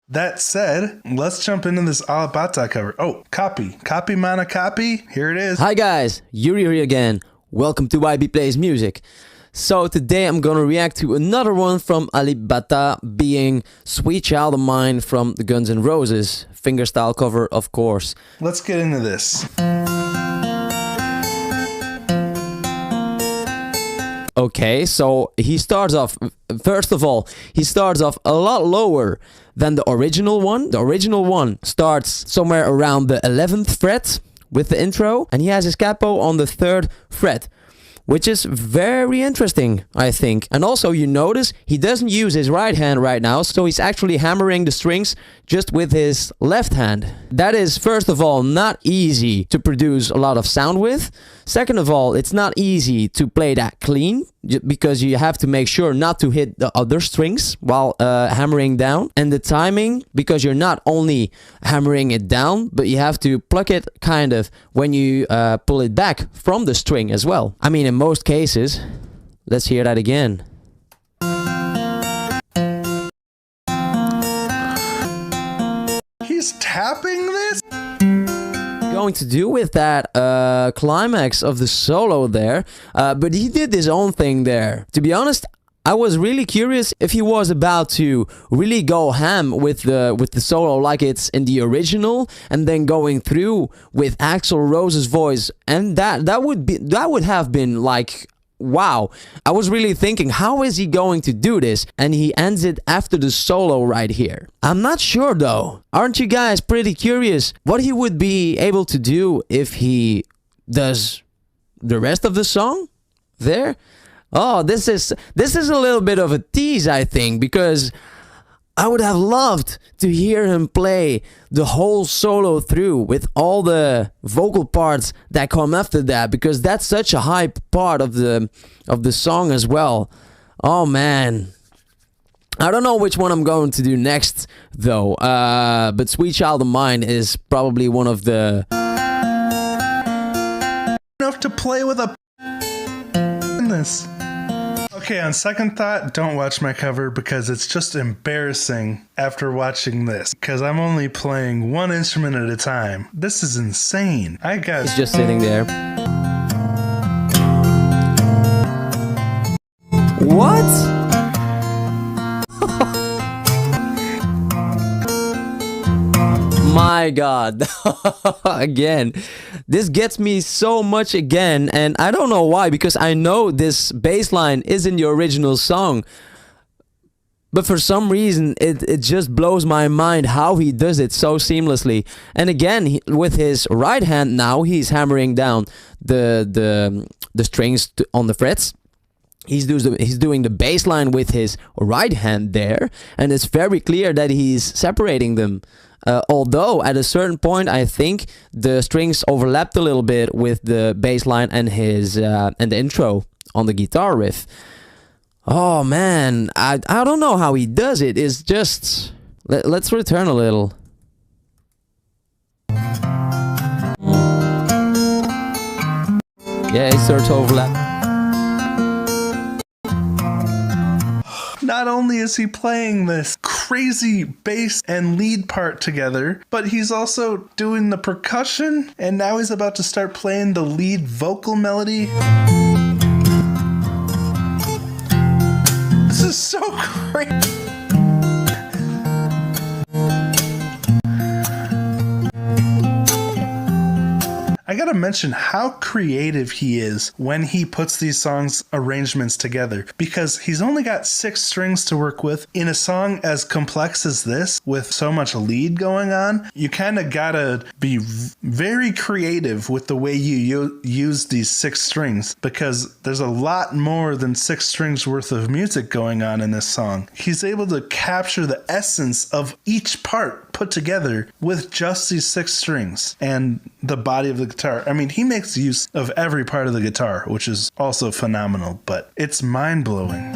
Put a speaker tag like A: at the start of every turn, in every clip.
A: That said, let's jump into this Alip cover. Oh, copy mana copy. Here it is.
B: Hi guys, Yuri here again. Welcome to YB Plays Music. So today I'm gonna react to another one from Alip, being Sweet Child of Mine from the Guns N' Roses fingerstyle cover, of course.
A: Let's get into this.
B: Okay, so he starts off, first of all, he starts off a lot lower than the original one. The original one starts somewhere around the 11th fret with the intro, and he has his capo on the 3rd fret, which is very interesting, I think. And also you notice he doesn't use his right hand right now, so he's actually hammering the strings just with his left hand. That is, first of all, not easy to produce a lot of sound with. Second of all, it's not easy to play that clean, because you have to make sure not to hit the other strings while hammering down. And the timing, because you're not only hammering it down, but you have to pluck it kind of when you pull it back from the string as well. I mean, in most cases. Let's hear that again.
A: He's tapping this?
B: Going to do with that climax of the solo there, but he did his own thing there. To be honest, I was really curious if he was about to really go ham with the solo like it's in the original, and then going through with Axl Rose's voice, and that would have been like, wow. I was really thinking, how is he going to do this? And he ends it after the solo right here. I'm not sure though. Aren't you guys pretty curious what he would be able to do if he does the rest of the song there? Oh, this is a little bit of a tease, I think, because I would have loved to hear him play the whole solo through with all the vocal parts that come after that, because that's such a high part of the song as well. Oh man, I don't know which one I'm going to do next though, but Sweet Child of Mine is probably one of the
A: enough to play with a in this. Okay, on second thought, don't watch my cover because it's just embarrassing after watching this, because I'm only playing one instrument at a time. This is insane. I got...
B: He's just sitting there. What? My God. Again, this gets me so much again, and I don't know why, because I know this bass line is in the original song, but for some reason it just blows my mind how he does it so seamlessly. And again, with his right hand now, he's hammering down the strings on the frets. He's doing the bass line with his right hand there, and it's very clear that he's separating them. Although at a certain point, I think the strings overlapped a little bit with the bass line and the intro on the guitar riff. Oh man, I don't know how he does it. It's just... Let's return a little. Yeah, it starts to overlap.
A: Not only is he playing this crazy bass and lead part together, but he's also doing the percussion, and now he's about to start playing the lead vocal melody. This is so crazy. I gotta mention how creative he is when he puts these songs arrangements together, because he's only got 6 strings to work with. In a song as complex as this, with so much lead going on, you kind of gotta be very creative with the way you use these 6 strings, because there's a lot more than 6 strings worth of music going on in this song. He's able to capture the essence of each part put together with just these 6 strings and the body of the guitar. I mean, he makes use of every part of the guitar, which is also phenomenal, but it's mind-blowing.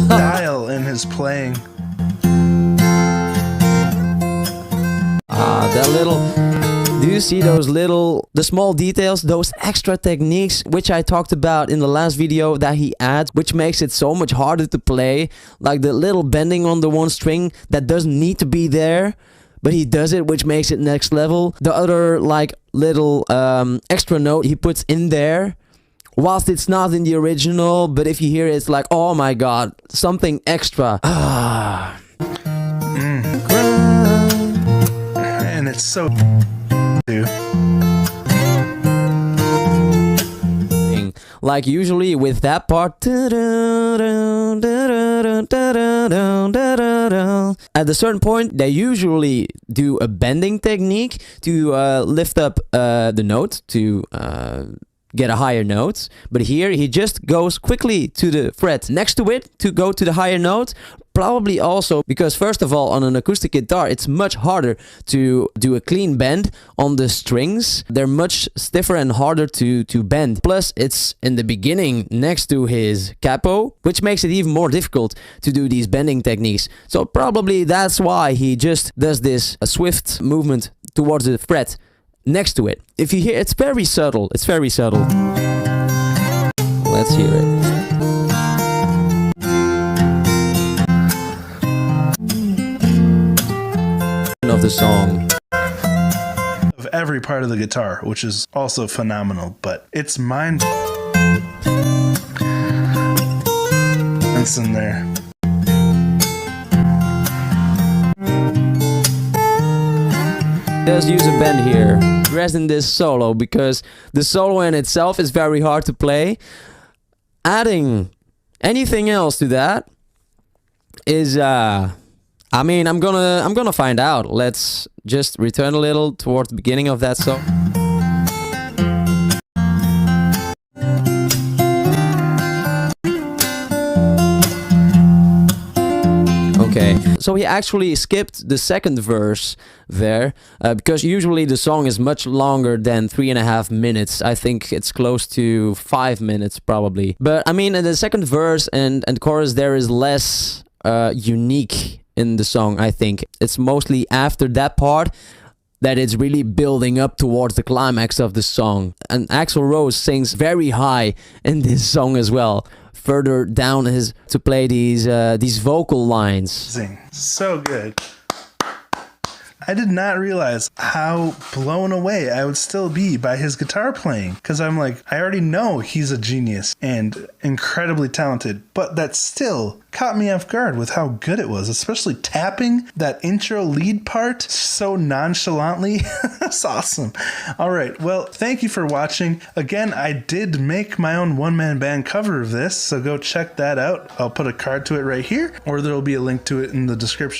A: Style in his playing.
B: That little... Do you see the small details, those extra techniques, which I talked about in the last video that he adds, which makes it so much harder to play. Like the little bending on the one string that doesn't need to be there, but he does it, which makes it next level. The other like little extra note he puts in there, whilst it's not in the original, but if you hear it, it's like, oh my god, something extra.
A: And it's so too.
B: Like usually with that part, at a certain point they usually do a bending technique to lift up the note, to get a higher note. But here he just goes quickly to the fret next to it to go to the higher note. Probably also because, first of all, on an acoustic guitar it's much harder to do a clean bend on the strings. They're much stiffer and harder to bend. Plus it's in the beginning next to his capo, which makes it even more difficult to do these bending techniques. So probably that's why he just does this swift movement towards the fret next to it. If you hear, it's very subtle. It's very subtle. Let's hear it. Of the song.
A: Of every part of the guitar, which is also phenomenal, but it's mind. It's in there.
B: Does use a bend here, rest in this solo, because the solo in itself is very hard to play. Adding anything else to that is I mean, I'm gonna find out. Let's just return a little towards the beginning of that song. Okay, so he actually skipped the second verse there, because usually the song is much longer than 3.5 minutes. I think it's close to 5 minutes probably. But I mean, in the second verse and chorus there is less unique in the song. I think it's mostly after that part that it's really building up towards the climax of the song. And Axl Rose sings very high in this song as well, further down to play these vocal lines.
A: So good. I did not realize how blown away I would still be by his guitar playing, because I'm like, I already know he's a genius and incredibly talented, but that still caught me off guard with how good it was, especially tapping that intro lead part so nonchalantly. That's awesome. All right, well, thank you for watching. Again, I did make my own one-man band cover of this, so go check that out. I'll put a card to it right here, or there'll be a link to it in the description.